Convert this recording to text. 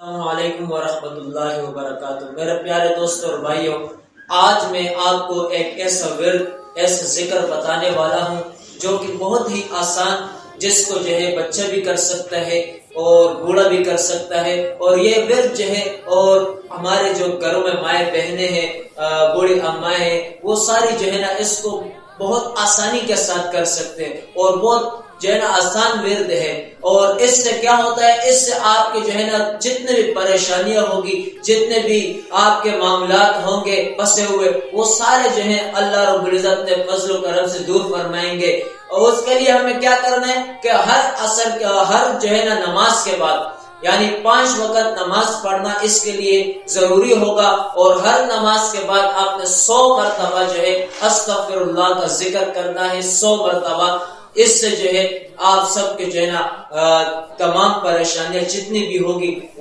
السلام علیکم ورحمۃ اللہ وبرکاتہ۔ میرے پیارے دوستوں اور بھائیوں، آج میں آپ کو ایک ایسا ذکر بتانے والا ہوں جو کہ بہت ہی آسان، جس کو بچہ بھی کر سکتا ہے اور بوڑھا بھی کر سکتا ہے۔ اور یہ ورد اور ہمارے جو گھروں میں مائیں بہنیں ہیں، بوڑھی امائیں ہیں، وہ ساری اس کو بہت آسانی کے ساتھ کر سکتے ہیں اور بہت آسان ورد ہے۔ اور اس سے کیا ہوتا ہے، اس سے آپ کے جتنے بھی پریشانیاں ہوگی، جتنے بھی آپ کے معاملات ہوں گے پسے ہوئے، وہ سارے اللہ رب العزت نے فضل و کرم سے دور فرمائیں گے۔ اور اس کے لیے ہمیں کیا کرنا ہے کہ ہر نماز کے بعد، یعنی 5 وقت نماز پڑھنا اس کے لیے ضروری ہوگا۔ اور ہر نماز کے بعد آپ نے 100 مرتبہ استغفر اللہ کا ذکر کرنا ہے، 100 مرتبہ۔ اس سے آپ سب کے تمام پریشانیاں جتنی بھی ہوگی وہ